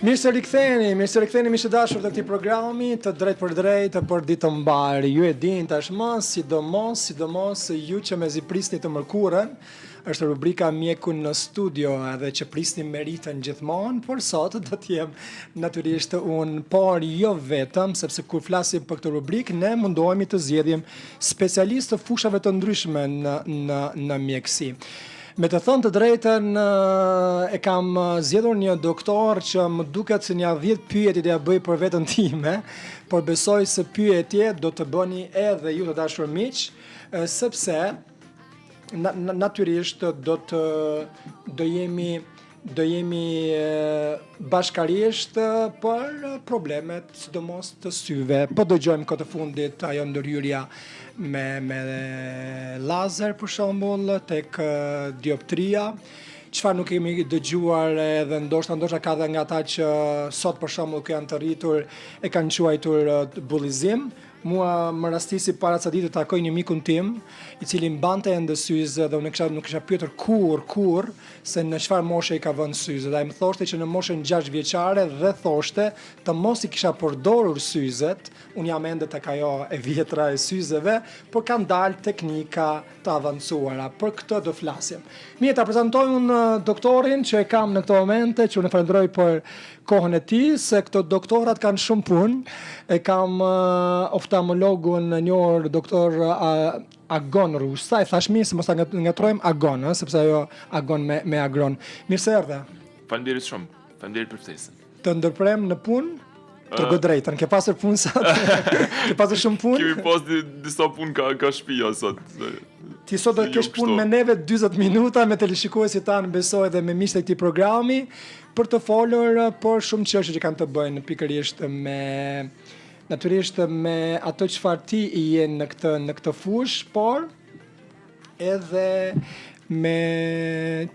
Mirë se riktheni miq të dashur të këtij programi të drejt për drejt për ditë të mbar. Ju e dini tashmë, sidomos ju që mezi prisni të mërkurën, është rubrika Mjeku në studio edhe që prisni meritën gjithmonë, por sot do të jem natyrisht unë, por jo vetëm, sepse kur flasim për këtë rubrikë ne mundohemi të zgjedhim specialistë të fushave të ndryshme në mjekësi. Me të thënë të drejtën, e kam zgjedhur një doktor që më duket se një 10 pyetje do ja bëj për veten time, por besoj se pyetje do të bëni edhe ju të dashur miq, sepse natyrisht do jemi bashkarisht për problemet sidomos të syve. Po dëgjojmë këtë fundit ajo ndërhyrja me lazer për shembull tek dioptria. Çfarë nuk kemi dëgjuar edhe ndoshta ka dhe nga ata që sot për shembull që janë të rritur e kanë quajtur bullizim. Mua më rastisi para ca ditë të takoj një mikun tim, i cili mbante ende syze dhe unë nuk kisha pyetur kur se në çfarë moshe i ka vënë syze. Dhe ai më thoshte që në moshën 6 vjeçare dhe thoshte të mos i kisha përdorur syzet. Unë jam ende tek ajo e vjetra e syzeve, por kanë dalë teknika të avancuara. Për këtë do flasim. Mirë, ta prezantoj unë doktorin që e kam në këto momente, që unë falenderoj për kohën e tij, se këto doktorat kanë shumë punë. E kam oftalmologun e njohur doktor Agon Rusa, e thash mirë se mos ta ngatrojmë Agon, sepse ajo Agon me Agron. Mirë se erdhe. Faleminderit shumë. Faleminderit për ftesën. Të ndërprem në punë? Të godrejtën, ke pasur punë sot? Ke pasur shumë punë? Kemi pas disa punë ka shtëpia sot. Ti sot do të kesh punë me neve 40 minuta me teleshikuesit tanë, besoj, dhe me miqtë e këtij programi për të folur për shumë çështje që kanë të bëjnë pikërisht natyrisht me ato çfarë ti i je në këtë fushë, por edhe me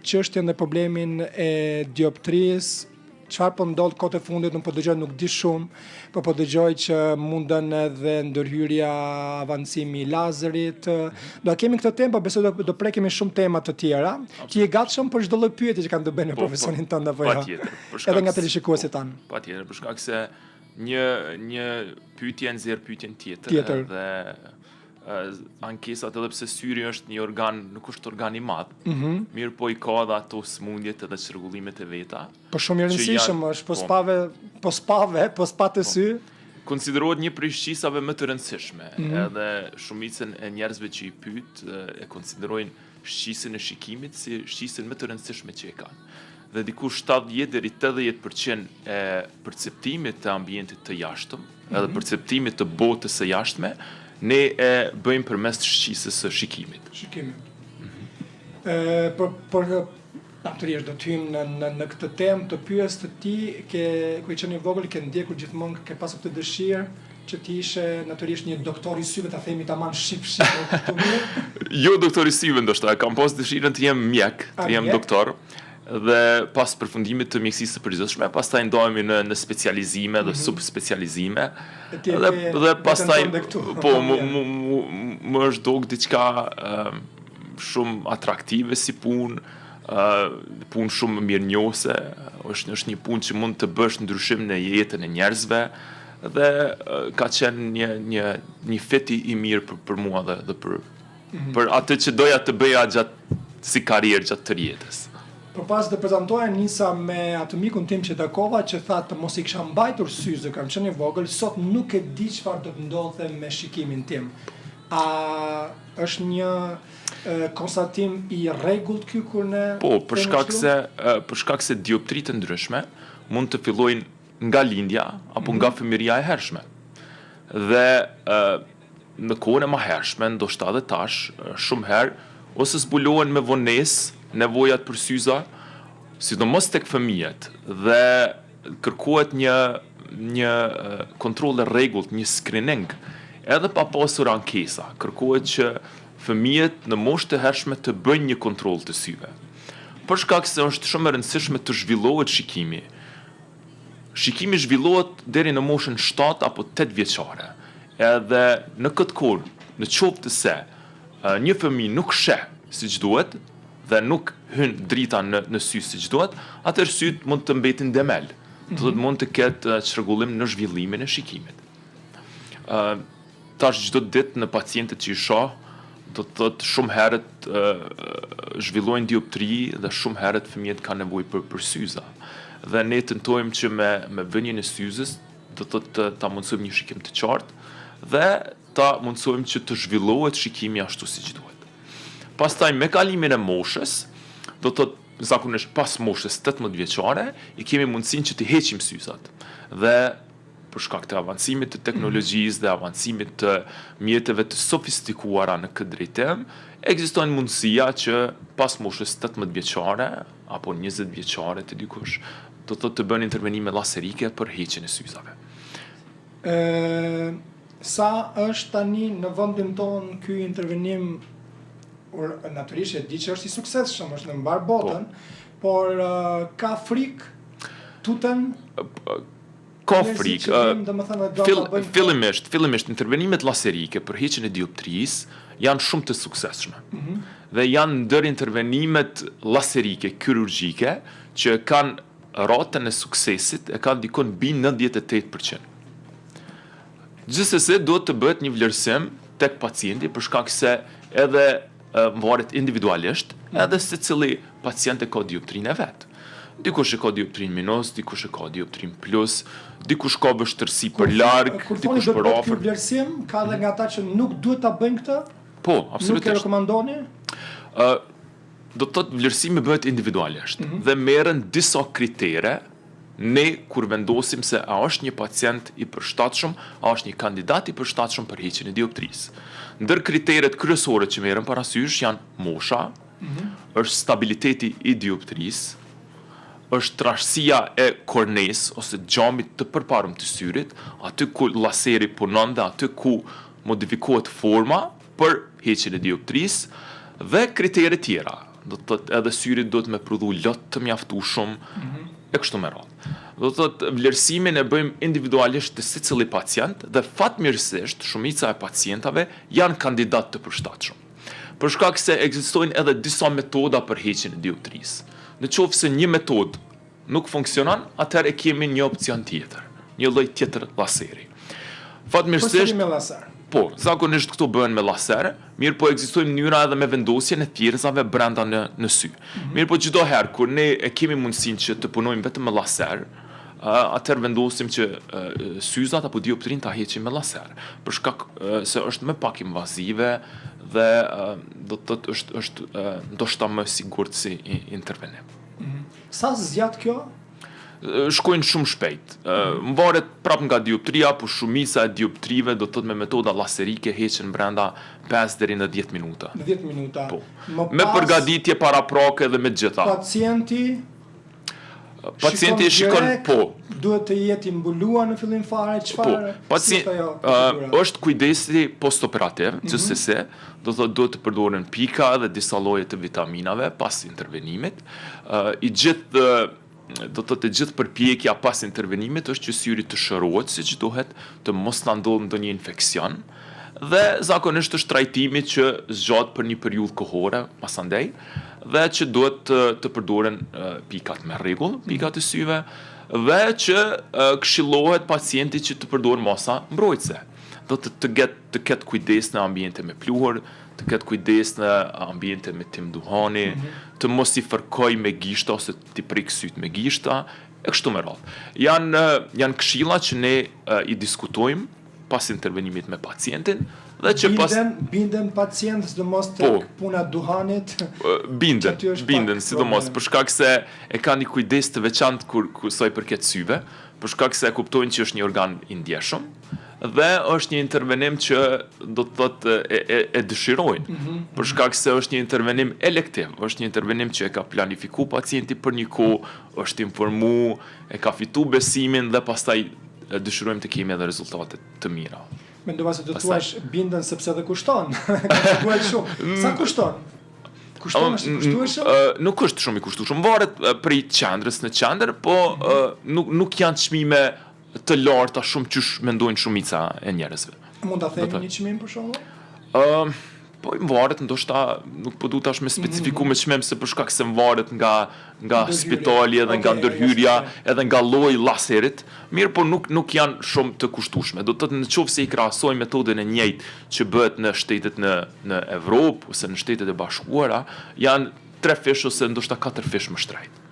çështjen dhe problemin e dioptrisë. Çfarë po ndodh kohët e fundit, nuk po dëgjoj, nuk di shumë, po dëgjoj që mundën edhe ndërhyrja, avancimi i lazerit. Do kemi këtë temë, po besoj do prekemi shumë tema të tjera. Ti je gatshëm për çdo lloj pyetje që kanë të bëjnë në profesionin tënd apo jo? Patjetër. Edhe nga teleshikuesit tanë. Patjetër, për shkak se një pyetje nxjerr pyetjen tjetër. Dhe ankesat, edhe pse syri është një organ, nuk është organ i madh. Mirë, po i ka dhe ato smundjet edhe çrregullimet e veta. Po shumë i rëndësishëm është, po spatë sy. Konsiderohet një prej shqisave më të rëndësishme. Edhe shumicën e njerëzve që i pyet e konsiderojnë shqisën e shikimit si shqisën më të rëndësishme që e kanë. Dhe diku 70 deri 80% e perceptimit të ambientit të jashtëm, edhe perceptimit të botës së jashtme, ne e bëjmë përmes të shqisës së shikimit. Natyrisht do të hym në këtë temë të pyes të ti, kur i qenë i vogël ke ndjekur gjithmonë, ke pasur këtë dëshirë që ti ishe natyrisht një doktor i syve, ta themi tamam ship këtu mirë. Jo doktor i syve ndoshta, kam pas dëshirën të jem mjek, të jem doktor. Dhe pas përfundimit të mjekësisë së përgjithshme, pastaj ndodhemi në specializime dhe subspecializime. Dhe pastaj po më është dogë diçka shumë atraktive si punë shumë mirënjohëse, është një punë që mund të bësh ndryshim në jetën e njerëzve dhe ka qenë një feti i mirë për mua dhe për atë që doja të bëja si karrierë gjatë të jetës. Për pas të prezantoja nisa me atë mikun tim që takova, që tha të mos i kisha mbajtur syze, kam qenë i vogël, sot nuk e di çfarë do të ndodhte me shikimin tim. A është një konstatim i rregullt ky kur ne? Po, për shkak se dioptritë ndryshme mund të fillojnë nga lindja apo nga fëmijëria e hershme. Dhe në kohën e mëhershme, ndoshta edhe tash, shumë herë ose zbulohen me vonesë nevojat për syza, sidomos tek fëmijët, dhe kërkohet një kontroll i rregullt, një screening, edhe pa pasur ankesa. Kërkohet që fëmijët në moshë të hershme të bëjnë një kontroll të syve. Për shkak se është shumë e rëndësishme të zhvillohet shikimi. Shikimi zhvillohet deri në moshën 7 apo 8 vjeçare. Edhe në këtë kohë, në qoftë se një fëmijë nuk sheh siç duhet, dhe nuk hyn drita në sy siç duhet, atëherë syt mund të mbetin demel. do të mund të ketë çrregullim në zhvillimin e shikimit. Tash çdo ditë në pacientët që i shoh, do të thotë shumë herët zhvillojnë dioptri dhe shumë herët fëmijët kanë nevojë për syza. Dhe ne tentojmë që me vënien e syzës, do të thotë ta mundsojmë një shikim të qartë dhe ta mundsojmë që të zhvillohet shikimi ashtu siç duhet. Pastaj me kalimin e moshës, do të thotë zakonisht pas moshës 18 vjeçare, i kemi mundësinë që të heqim syzat. Dhe për shkak të avancimit të teknologjisë dhe avancimit të mjeteve të sofistikuara në këtë drejtim, ekziston mundësia që pas moshës 18 vjeçare apo 20 vjeçare të dikush, do të thotë të bëjnë intervenime laserike për heqjen e syzave. Sa është tani në vendin tonë ky intervenim, natyrisht e di që është i suksesshëm, është në mbar botën, por ka frikë, tuten? Ka frikë. Fillimisht intervenimet laserike për heqjen e dioptrisë janë shumë të suksesshme. Dhe janë ndër intervenimet laserike kirurgjike që kanë ratën e suksesit e kanë dikon mbi 98%. Gjithsesi duhet të bëhet një vlerësim tek pacienti për shkak se edhe varet individualisht, edhe secili pacient e ka dioptrinë e vet. Dikush e ka dioptrinë minus, dikush e ka dioptrinë plus, dikush ka vështirësi për larg, dikush për afër. Kur vlerësim, ka edhe nga ata që nuk duhet ta bëjnë këtë? Po, absolutisht. Nuk e rekomandoni? Do të thotë vlerësimi bëhet individualisht dhe merren disa kritere. Ne kur vendosim se a është një pacient i përshtatshëm, a është një kandidat i përshtatshëm për heqjen e dioptrisë. Ndër kriteret kryesore që merren parasysh janë mosha, është stabiliteti i dioptrisë, është trashësia e kornes ose xhamit të përparëm të syrit, aty ku laseri punon dhe aty ku modifikohet forma për heqjen e dioptrisë dhe kritere tjera. Do të thotë edhe syri duhet me prodhu lot të mjaftueshëm e kështu me radhë. Do të thotë vlerësimin e bëjmë individualisht të secili pacient dhe fatmirësisht shumica e pacientave janë kandidat të përshtatshëm. Për shkak se ekzistojnë edhe disa metoda për heqjen e dioptrisë. Në qoftë se një metodë nuk funksionon, atëherë kemi një opcion tjetër, një lloj tjetër laseri. Fatmirësisht me laser. Po, zakonisht këto bëhen me laser, mirë po ekzistojnë mënyra edhe me vendosjen e thjerëzave brenda në sy. Mirë po çdo herë kur ne e kemi mundësinë që të punojmë vetëm me laser, atëherë vendosim që syzat apo dioptrinë ta heqim me laser, për shkak se është më pak invazive dhe do të thotë është ndoshta më sigurt si intervenim. Sa zgjat kjo? Shkojnë shumë shpejt. Varet prap nga dioptria, por shumica e dioptrive do të thotë me metoda laserike heqen brenda 5 deri në 10 minuta. Në 10 minuta. Po. Me përgatitje paraprake dhe me gjitha. Pacienti shikon po. Duhet të jetë i mbuluar në fillim fare, çfarë? Është kujdesi postoperativ, gjithsesi, do thotë duhet të përdoren pika dhe disa lloje të vitaminave pas intervenimit. Do të gjithë përpjekja pas intervenimit është që syri të shërohet siç duhet, të mos na ndodhë ndonjë infeksion dhe zakonisht është trajtimi që zgjat për një periudhë kohore pasandej dhe që duhet të përdoren pikat me rregull, pikat e syve dhe që këshillohet pacienti që të përdorë masa mbrojtëse. Do të ketë kujdes në ambiente me pluhur, të ketë kujdes në ambiente me tim duhani, të mos i fërkoj me gishta ose t'i prek syt me gishta, e kështu me radhë. Janë këshilla që ne i diskutojmë pas intervenimit me pacientin dhe që binden pacientës sidomos tek puna duhanit. Binden sidomos për shkak se e kanë një kujdes të veçantë kur sa i përket syve, për shkak se e kuptojnë që është një organ i ndjeshëm dhe është një intervenim që do të thotë e dëshirojnë, për shkak se është një intervenim elektiv, është një intervenim që e ka planifiku pacienti për një kohë, është informu, e ka fitu besimin dhe pastaj dëshirojmë të kemi edhe rezultate të mira. Mendova se do të thuash binden sepse dhe kushton. Ka shkuar shumë. Sa kushton? Nuk është shumë i kushtueshëm, varet prej qendrës në qendër, po nuk janë çmime të larta shumë qysh mendojnë shumica e njerëzve. Mund ta themi një çmim për shembull? Po i varet ndoshta nuk po du tash me specifiku me çmim se për shkak se varet nga spitali edhe nga ndërhyrja edhe nga lloji i llaserit, mirë po nuk janë shumë të kushtueshme. Do të thotë nëse i krahasojmë metodën e njëjtë që bëhet në shtetet në Evropë ose në Shtetet e Bashkuara, janë 3 fish ose ndoshta 4 fish më shtrejt.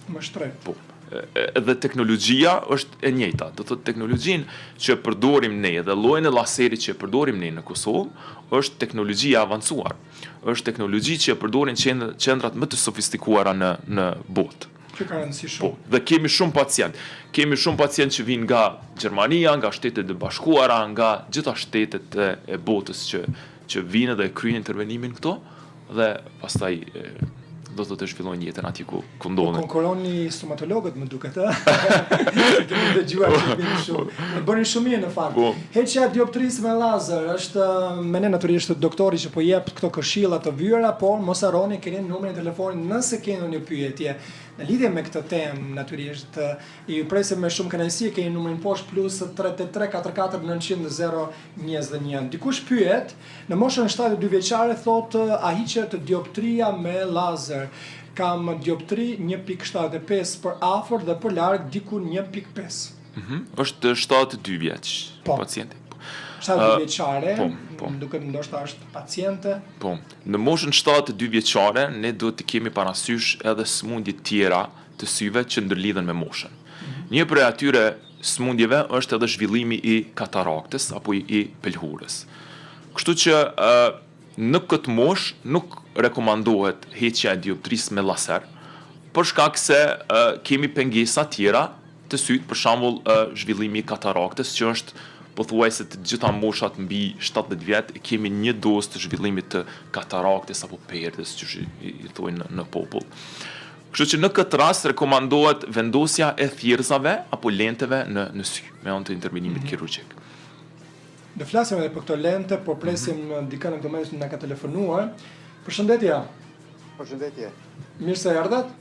Më shtrejt. Po. Edhe teknologjia është e njëjta. Do thotë teknologjinë që përdorim ne dhe llojin e llaserit që përdorim ne në Kosovë është teknologji e avancuar. Është teknologji që e përdorin qendrat më të sofistikuara në botë. Që ka rëndësi shumë. Po, dhe kemi shumë pacient. Kemi shumë pacient që vinë nga Gjermania, nga Shtetet e Bashkuara, nga gjitha shtetet e botës që vinë dhe kryejnë intervenimin këto dhe pastaj do të zhvillojnë jetën aty ku ndodhen. Konkurroni stomatologët më duket, ë? Kemi dëgjuar që vinë shumë. Ne bënin shumë mirë në fakt. Heqja e dioptrisë me lazer është me ne natyrisht doktori që po jep këto këshilla të vyera, por mos harroni keni numrin e telefonit nëse keni një pyetje. Në lidhje me këtë temë, natyrisht, ju presim me shumë kënaqësi, keni numrin poshtë plus 383 44 900 021. Dikush pyet, në moshën 72 vjeçare thotë a hiqet dioptria me lazer. Kam dioptri 1.75 për afër dhe për larg diku 1.5. Është 72 vjeç pacienti. 72 vjeçare, po. duket ndoshta është paciente. Po, në moshën 72 vjeçare ne duhet të kemi parasysh edhe sëmundje tjera të syve që ndërlidhen me moshën. Një prej atyre sëmundjeve është edhe zhvillimi i kataraktës apo i pelhurës. Kështu që në këtë moshë nuk rekomandohet heqja e dioptrisë me laser, për shkak se kemi pengesa tjera të syt, për shembull zhvillimi i kataraktës që është pothuajse të gjitha moshat mbi 70 vjet kemi një dozë të zhvillimit të kataraktës apo perdës, që i thonë në popull. Kështu që në këtë rast rekomandohet vendosja e thirrzave apo lenteve në sy me anë të intervenimit kirurgjik. Do flasim edhe për këto lente, por presim dikën në këtë moment që na ka telefonuar. Përshëndetje. Përshëndetje. Mirë se erdhët.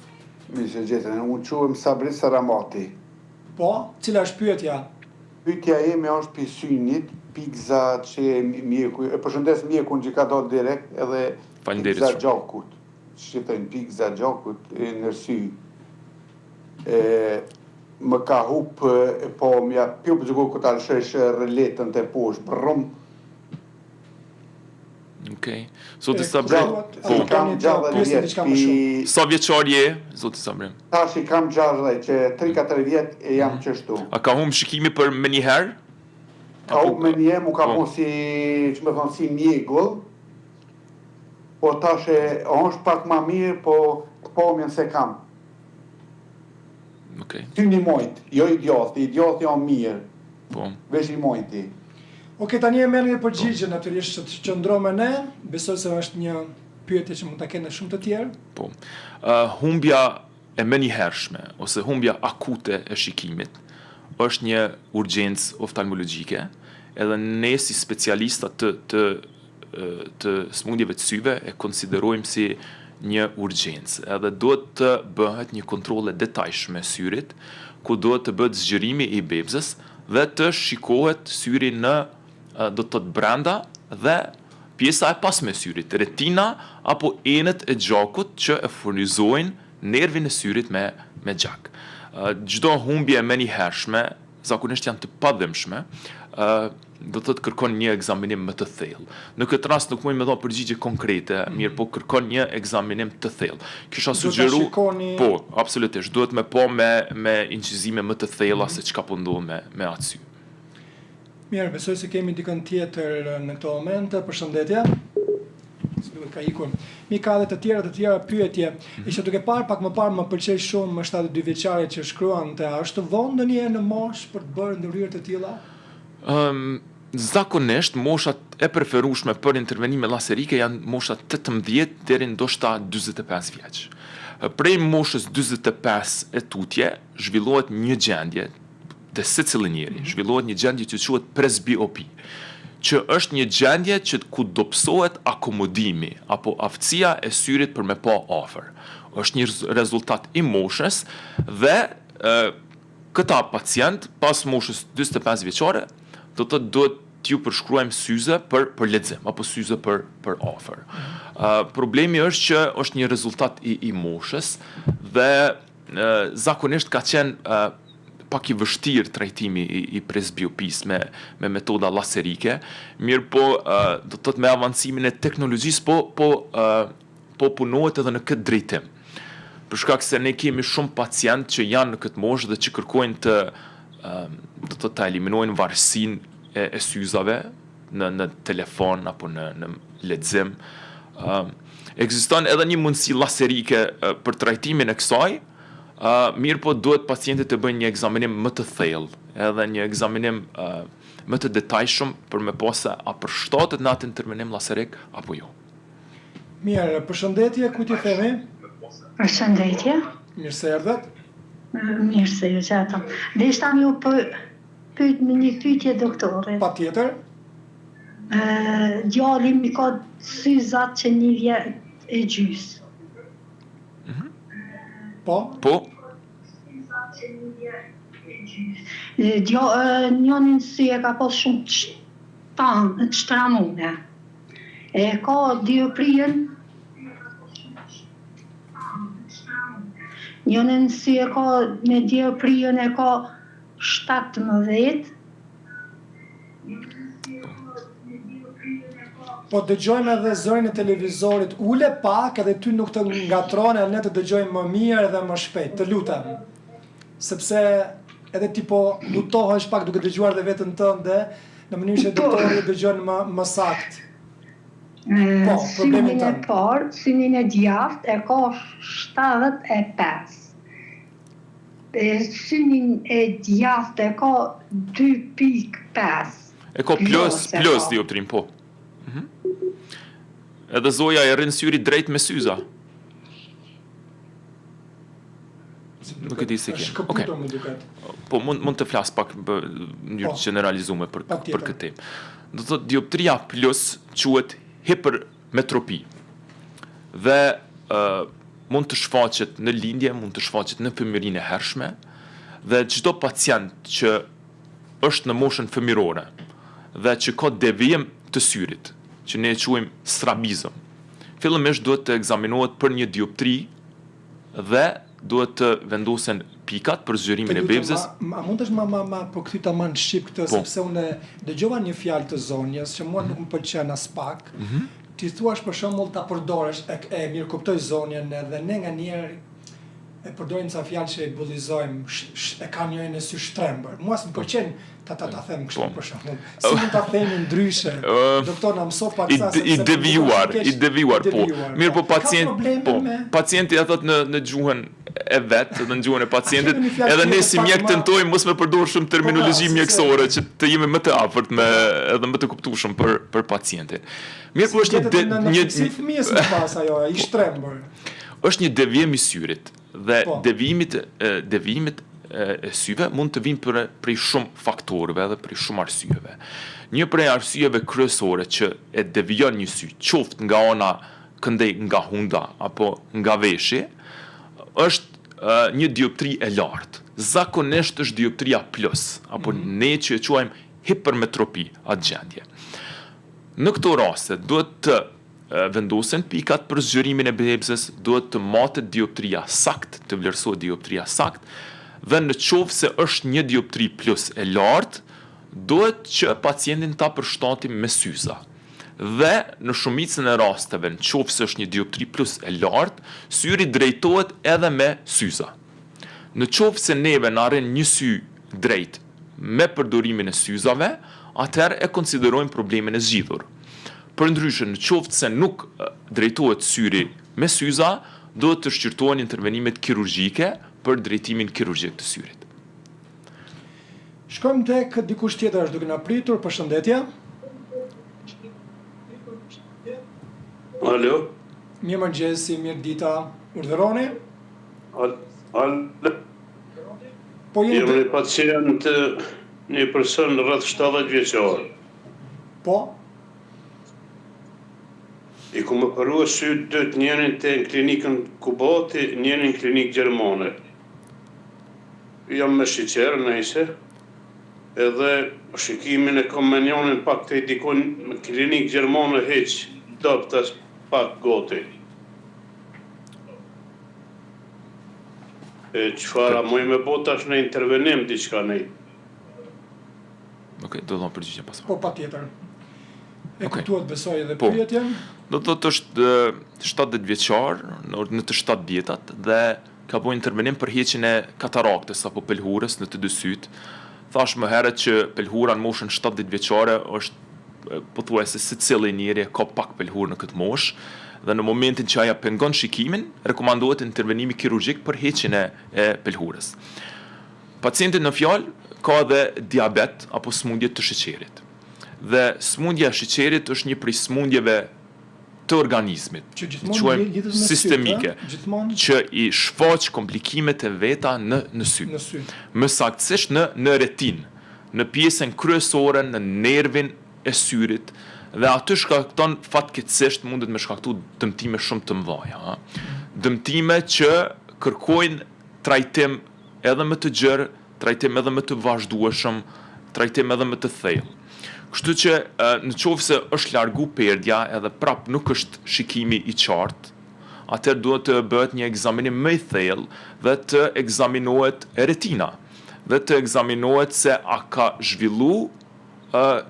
Mirë se gjetën. Unë quhem Sabri Saramati. Po, cila është pyetja? Pyetja ime është për synit, pikza që mjeku, përshëndes mjekun që ka dalë direkt edhe pikza gjakut. Që thënë pikza gjakut në sy. Më ka hup po mja pjup zgo këtë alëshesh rëletën të poshtë bërëm. Okej. Zoti Sabri, kam 60 vjet. Sa vjeçar je, zoti Sabri? Tash i kam 60 që 3-4 vjet e jam qështu. A ka humb shikimi për më një herë? Ka humb më një herë, mu ka po si, që me thonë, si mjegull. Po tash është pak ma mirë, po mjën se kam. Ty një mojt, jo i djathti janë mirë. Po. Vesh i mojti. Okej, tani e merrni një përgjigje natyrisht që qëndro me ne, besoj se është një pyetje që mund ta kenë shumë të tjerë. Po. Humbja e menjëhershme ose humbja akute e shikimit është një urgjencë oftalmologjike, edhe ne si specialista të smundjeve të syve e konsiderojmë si një urgjencë. Edhe duhet të bëhet një kontroll e detajshme syrit, ku duhet të bëhet zgjerimi i bebzës dhe të shikohet syri në do të thotë brenda dhe pjesa e pasme e syrit, retina apo enët e gjakut që e furnizojnë nervin e syrit me gjak. Çdo humbje menjëhershme zakonisht janë të padhemshme, do të thotë kërkon një ekzaminim më të thellë. Në këtë rast nuk mund të dha përgjigje konkrete, mirë po kërkon një ekzaminim të thellë. Kisha sugjeruar, po, absolutisht, duhet me po me incizime më të thella se çka po ndodh me atë sy. Mirë, besoj se kemi dikën tjetër në këto momente. Përshëndetje. Duhet ka ikur. Mi ka edhe të tjera pyetje. Isha duke parë pak më parë më pëlqej shumë më 72 vjeçare që shkruante, a është vonë ndonjëherë në moshë për të bërë ndërhyrje të tilla? Zakonisht moshat e preferueshme për intervenime laserike janë moshat 18 deri ndoshta 45 vjeç. Prej moshës 45 e tutje zhvillohet një gjendje të secili njeri, zhvillohet një gjendje që quhet presbiopi, që është një gjendje që ku dobësohet akomodimi apo aftësia e syrit për me pa afër. Është një rezultat i moshës dhe këta pacient pas moshës 45 vjeçare do të duhet t'ju përshkruajmë syze për lexim apo syze për afër. Problemi është që është një rezultat i moshës dhe zakonisht ka qenë pak i vështirë trajtimi i presbiopisë me metoda laserike, mirë po do të thotë me avancimin e teknologjisë po punohet edhe në këtë drejtim. Për shkak se ne kemi shumë pacientë që janë në këtë moshë dhe që kërkojnë të eliminojnë varësinë e syzave në telefon apo në lexim. Ekziston edhe një mundësi laserike për trajtimin e kësaj, mirë po duhet pacientët të bëjnë një ekzaminim më të thellë, edhe një ekzaminim më të detajshëm për me pa se a përshtatet në atë intervenim laserik apo jo. Mirë, përshëndetje, ku ti themi? Përshëndetje. Mirë se erdhët. Mirë se ju gjetëm. Dhe ishta ju pyet me një pyetje doktore. Patjetër. Djali mi ka syzat që 1 vjet e gjys. Po? Po? Njënin sy e ka pas shumë shtramune. E ka dioprien. Njënin sy e ka me dioprien e ka 17. Po dëgjojmë edhe zërin e televizorit, ule pak edhe ty nuk të ngatrone, ne të dëgjojmë më mirë dhe më shpejt, të lutem. Sepse edhe ti po lutohesh pak duke dëgjuar dhe vetën tënde, në mënyrë që doktori dëgjojnë më sakt. Po, problemin Synin e tënd. parë, synin e djathtë e ka 75. Synin e djathtë e ka 2.5. E ka plus dioptrin, po. Edhe zoja e rrin syri drejt me syza. Nuk e di se Është ke. këputur më duket. Po mund të flas pak në mënyrë të gjeneralizuar për këtë temë. Do të thotë dioptria plus quhet hipermetropi. Dhe mund të shfaqet në lindje, mund të shfaqet në fëmijërinë e hershme, dhe çdo pacient që është në moshën fëmijërore dhe që ka devijim të syrit, që ne e quajmë strabizëm, fillimisht duhet të ekzaminohet për një dioptri dhe duhet të vendosen pikat për zgjerimin e bebzës. A mundesh ma përkthy tamam në shqip këtë, sepse unë dëgjova një fjalë të zonjës që mua nuk më pëlqen as pak. Ti thuash për shembull ta përdorësh, e mirë kuptoj zonjën, edhe ne nganjëherë e përdorim ca fjalë që e bullizojmë, e kanë njërin e sy shtrembër. Mua s'm pëlqen ta them kështu për shembull. Si mund ta themi ndryshe? Doktor na mëso pak sa i devijuar, po. Mirë, po pacienti ja thot në gjuhën e vet, në gjuhën e pacientit, edhe ne si mjek tentojmë mos me përdor shumë terminologji mjekësore që të jemi më të afërt edhe më të kuptueshëm për pacientin. Mirë, po është një fëmijës më pas ajo, i shtrembër. Është një devijim i syrit dhe devijimit e syve mund të vinë prej shumë faktorëve dhe prej shumë arsyeve. Një prej arsyeve kryesore që e devijon një sy, qoftë nga ana këndej nga hunda apo nga veshi, është një dioptri e lartë. Zakonisht është dioptria plus, apo ne që e quajmë hipermetropi atë gjendje. Në këto raste duhet të vendosen pikat për zgjerimin e bebzës, duhet të matet dioptria sakt, të vlerësohet dioptria sakt, dhe në qoftë se është një dioptri plus e lartë, duhet që pacientin ta përshtatim me syza. Dhe në shumicën e rasteve, në qoftë se është një dioptri plus e lartë, syri drejtohet edhe me syza. Në qoftë se neve na arrin një sy drejt me përdorimin e syzave, atëherë e konsiderojmë problemin e zgjidhur. Përndryshe, në qoftë se nuk drejtohet syri me syza, duhet të shqyrtohen intervenimet kirurgjike për drejtimin kirurgjik të syrit. Shkojmë tek dikush tjetër është duke na pritur, përshëndetje. Alo. Mirëmëngjesi, mirë dita. Urdhëroni? Alo. Po jam një pacient, një person rreth 70 vjeçor. Po? I ku më përrua sytë dëtë njërin të në klinikën Kubati, njërin në klinikë Gjermane. Jam me shiqerë nëjse, edhe shikimin e komenionin pak të dikon në klinik Gjermane heq, doptas pak goti. Qëfara moj me bo tash në intervenim diçka nej? Okej, do dhëmë përgjigje pas. Po, pa tjetër. E kuptuat besoj edhe Po. pyetje? Do të thotë është 70 vjeçar, në të 7 vjetat dhe ka bëu intervenim për heqjen e kataraktes apo pelhurës në të dy syt. Thash më herët që pelhura në moshën 70 vjeçare është pothuajse secili njeri ka pak pelhurë në këtë moshë dhe në momentin që aja pengon shikimin, rekomandohet intervenimi kirurgjik për heqjen e pelhurës. Pacienti në fjalë ka edhe diabet apo smundje të sheqerit. Dhe smundja e sheqerit është një prej smundjeve të organizmit, që gjithmonë lidhet me sistemike, gjithmonë që i shfaq komplikimet e veta në sy. në sy. Më saktësisht në retin, në pjesën kryesore, në nervin e syrit, dhe aty shkakton fatkeqësisht mundet me shkaktu dëmtime shumë të mëdha. Dëmtime që kërkojnë trajtim edhe më të gjerë, trajtim edhe më të vazhdueshëm, trajtim edhe më të thellë. Kështu që në qoftë se është largu perdja edhe prap nuk është shikimi i qartë, atëherë duhet të bëhet një ekzaminim më i thellë dhe të ekzaminohet retina dhe të ekzaminohet se a ka zhvillu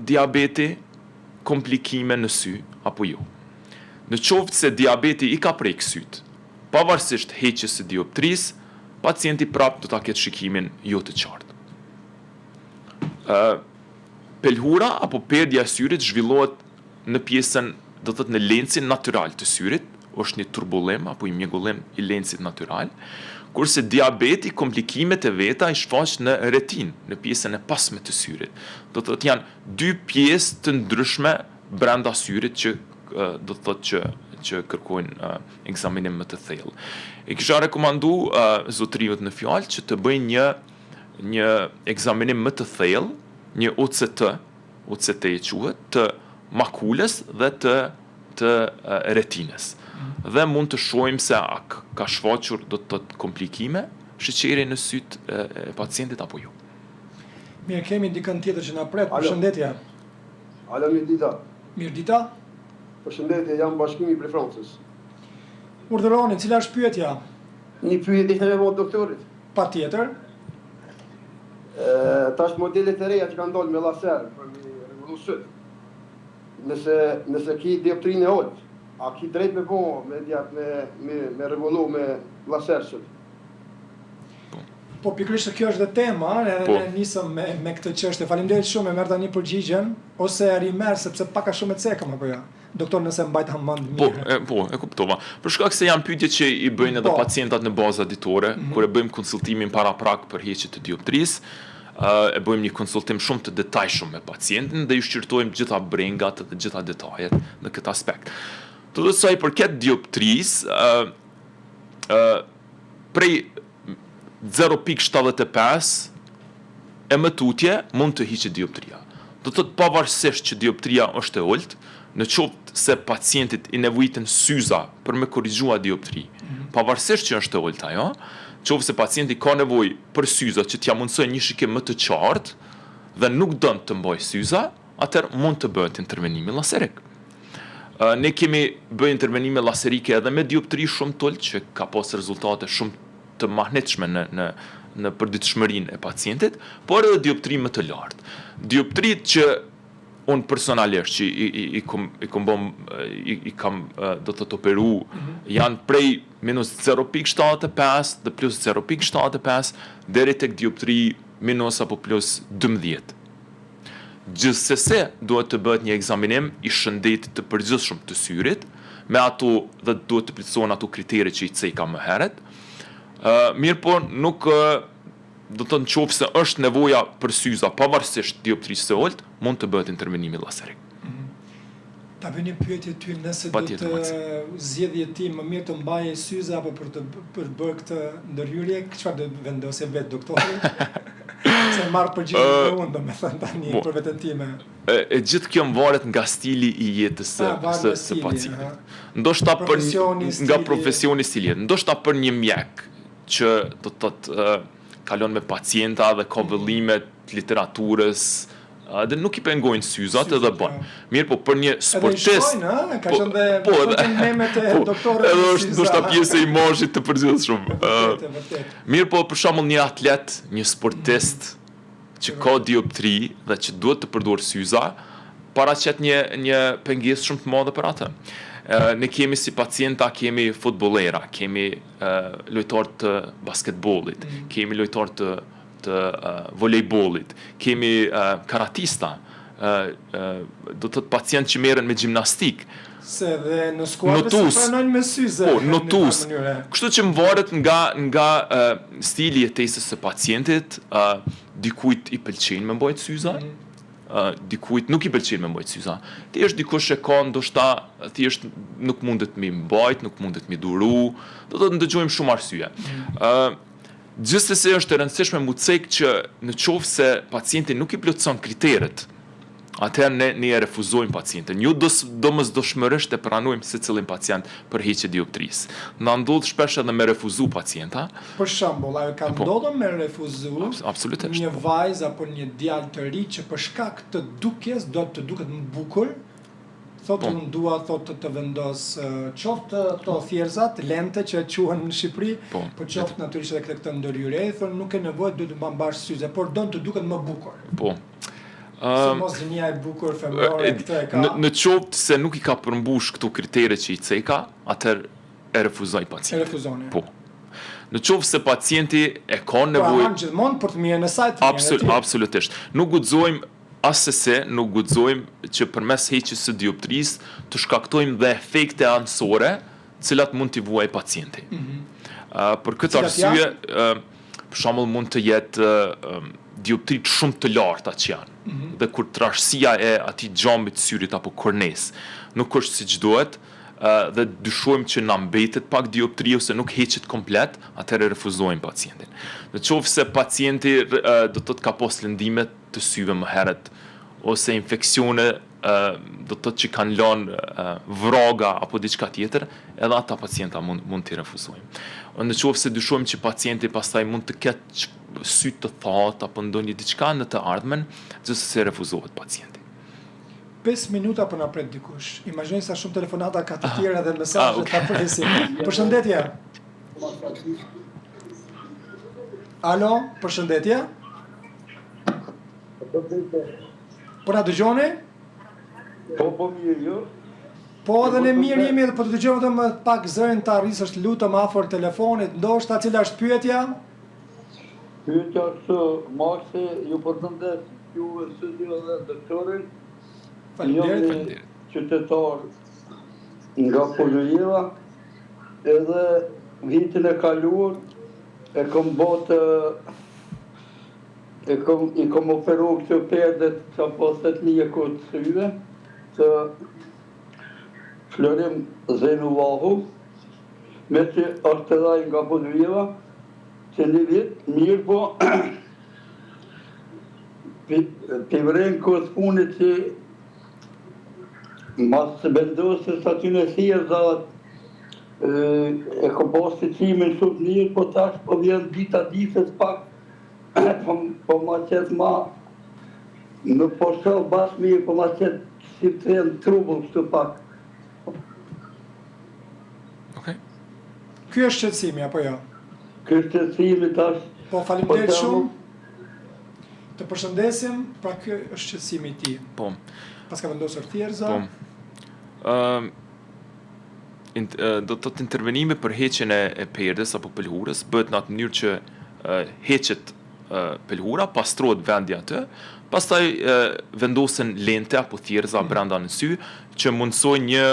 diabeti, komplikime në sy apo jo. Në qoftë se diabeti i ka prek syt, pavarësisht heqjes së dioptrisë, pacienti prap do ta ketë shikimin jo të qartë. Pelhura apo perdja e syrit zhvillohet në pjesën, do të thotë në lencin natyral të syrit, është një turbullim apo një mjegullim i lencit natyral, kurse diabeti, komplikimet e veta i shfaq në retin, në pjesën e pasme të syrit. Do të thotë janë dy pjesë të ndryshme brenda syrit që do të thotë që kërkojnë ekzaminim më të thellë. E kisha rekomandu zotriut në fjalë që të bëjnë një ekzaminim më të thellë, një OCT e quhet, të makulës dhe të retinës. Dhe mund të shohim se a ka shfaqur do të thotë komplikime sheqeri në syt e pacientit apo jo. Mirë, kemi dikën tjetër që na pret. Përshëndetje. Alo, Mirdita. Mirdita? Përshëndetje, jam bashkimi prej Francës. Urdhëroni, cila është pyetja? Një pyetje me vot doktorit. Patjetër. Tash modelet e reja që kanë dalë me laser për me rregullu syt. Nëse ki dioptrinë e ulët, a ki drejt me bo me rregullu me laser syt? Po pikërisht kjo është dhe tema, edhe ne nisëm me këtë çështje. Faleminderit shumë, e merr tani përgjigjen ose e rimerr sepse pak a shumë e cekëm apo jo. Doktor, nëse mbajta mend mirë. Po, e kuptova. Për shkak se janë pyetje që i bëjnë edhe pacientat në bazë ditore, kur e bëjmë konsultimin para prak për heqje të dioptrisë, e bëjmë një konsultim shumë të detajshëm me pacientin dhe ju shqyrtojmë gjitha brengat dhe gjitha detajet në këtë aspekt. Të do të sa i përket dioptrisë, prej 0.75 e më tutje mund të hiqet dioptria. Do të thotë pavarësisht që dioptria është e ulët, në qoftë se pacientit i nevojiten syza për me korrigjua dioptri, pavarësisht që është e ulët ajo, qoftë se pacienti ka nevojë për syza që t'ia mundsojnë një shikim më të qartë dhe nuk don të mbajë syza, atëherë mund të bëhet intervenimi laserik. Ne kemi bërë intervenime laserike edhe me dioptri shumë të ulët që ka pas rezultate shumë të mahnitshme në përditshmërinë e pacientit, por edhe dioptri më të lartë. Dioptrit që unë personalisht që i kam do të operu janë prej minus 0.75 dhe plus 0.75 deri tek dioptri minus apo plus 12. Gjithsesi duhet të bëhet një ekzaminim i shëndetit të përgjithshëm të syrit, me ato dhe duhet të plotësohen ato kriteret që i ceka më herët. Mirë po nuk do të nëqofë se është nevoja për syza pavarësisht dioptrisë së ulët, mund të bëhet intervenimi laserik. Ta bëj një pyetje ty, nëse do të zgjedhje ti më mirë të mbaje syza apo për bërë këtë ndërhyrje, çfarë do vendosje vetë doktori? Se marr përgjigjen unë, domethënë tani për veten time. E gjithë kjo varet nga stili i jetës së pacientit. Ndoshta nga profesioni stili. Ndoshta për një mjek që do të thotë kalon me pacienta dhe ka vëllime të literaturës, dhe nuk I pengojnë syzat edhe bën. Mirë, po për një sportist... Edhe I shojnë, ka qenë dhe shojnë memet e doktorët edhe është ndoshta pjesë e imazhit të përgjithshëm. Mirë, po për shembull një atlet, një sportist që ka dioptri dhe që duhet të përdorë syza, paraqet një pengesë shumë të madhe për atë. Ne kemi si pacienta, kemi futbollera, kemi lojtarë të basketbollit, kemi lojtarë të volejbollit, kemi karatista, do të thotë pacient që merren me gjimnastik. Se dhe në skuadrë se pranojnë me syze. Po, notus. Kështu që më varet nga stili I jetesës së pacientit, dikujt I pëlqejnë me mbajt syza, dikujt nuk I pëlqejnë me mbajt syza. Ti është dikush e ka ndoshta thjesht nuk mundet mi mbajt, nuk mundet mi duru, do të ndëgjojmë shumë arsye. Gjithsesi është e rëndësishme mu cek që në qoftë se pacienti nuk I plotëson kriteret, atëherë ne e refuzojmë pacientin. Jo domosdoshmërisht e pranojmë secilin pacient për heqje dioptrisë. Na ndodh shpesh edhe me refuzu pacienta. Për shembull, ajo ka ndodhur me refuzu absolutisht. Një vajzë apo një djalë të ri që për shkak të dukjes do të duket më bukur. Thotë unë dua të vendos qoftë to thjerzat, lente që quhen në Shqipëri, po qoftë natyrisht edhe këtë ndërhyrje, thonë nuk e nevojë duhet të mbash syze, por don të duket më bukur. Po. Se mos linja e bukur femërore këtë e ka. Në qoftë se nuk I ka përmbush këto kritere që I ceka, atëherë e refuzoj pacientin. E refuzoni. Po. Në qoftë se pacienti e ka nevojë. Po, gjithmonë për të mirën e saj të mirën. Absolutisht. Nuk guxojmë nuk guxojmë që përmes heqjes së dioptrisë të shkaktojmë dhe efekte anësore, të cilat mund t'i vuajë pacienti. Për këtë arsye, për shembull mund të jetë dioptrit shumë të larta që janë. Dhe kur trashësia e atij xhamit të syrit apo kornes nuk është siç duhet, dhe dyshojmë që na mbetet pak dioptri ose nuk heqet komplet, atëherë refuzojmë pacientin. Në qoftë se pacienti do të thotë ka pas lëndime të syve më herët ose infeksione do të thotë që kanë lënë vraga apo diçka tjetër, edhe ata pacienta mund t'i refuzojmë. Në qoftë se dyshojmë që pacienti pastaj mund të ketë sy të thatë apo ndonjë diçka në të ardhmen, gjithsesi refuzohet pacienti. 5 minuta për na pret dikush. Imagjinoj sa shumë telefonata ka të tjera dhe mesazhe ta presim. Përshëndetje. Alo, përshëndetje. Po na dëgjoni? Po mirë, jo. Po edhe ne mirë jemi, po të dëgjojmë vetëm pak zërin të arrisësh lutem afër telefonit, ndoshta cila është pyetja? Pyetja është mase, ju përshëndes ju studio dhe doktorin. Faleminderit. Qytetar nga Poljujeva, edhe vitin e kaluar e kom botë I kom operu këtë perdet që poset një këtë syve, të Florim Zenuvahu, me që është edhe nga Poljujeva, që një vit mirë po pivren këtë punit që mas vendosës aty në thjerzat e ko posti qimin shumë njërë, po tash po vjen dita ditës pak, po ma qëtë ma nuk po shoh bashkë mirë, po ma qëtë si të jenë trubull kështu pak. Ky është shqetësimi, apo jo? Ky është shqetësimi tash. Po faleminderit shumë. Të përshëndesim, pra ky është shqetësimi I tij. Po. Pas ka vendosur thjerza. Po. Do të thotë intervenimi për heqjen e perdes apo pelhurës bëhet në atë mënyrë që heqet pelhura, pastrohet vendi aty, pastaj vendosen lente apo thjerza brenda në sy që mundsojnë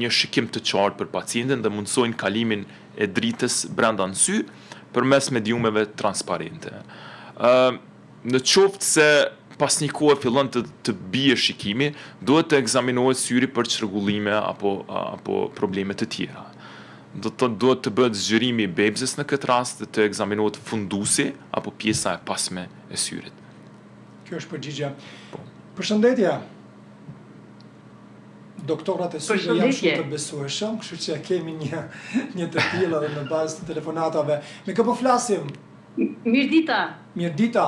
një shikim të qartë për pacientin dhe mundsojnë kalimin e dritës brenda në sy përmes mediumeve transparente. Në qoftë se pas një kohë fillon të bie shikimi, duhet të ekzaminohet syri për çrregullime apo probleme të tjera. Duhet të bëhet zgjerimi I bebzës në këtë rast dhe të ekzaminohet fundusi apo pjesa e pasme e syrit. Kjo është përgjigja. Përshëndetje. Doktorat e syve janë shumë të besueshëm, kështu që kemi një të tillë edhe në bazë të telefonatave. Me kë po flasim? Mirëdita. Mirëdita.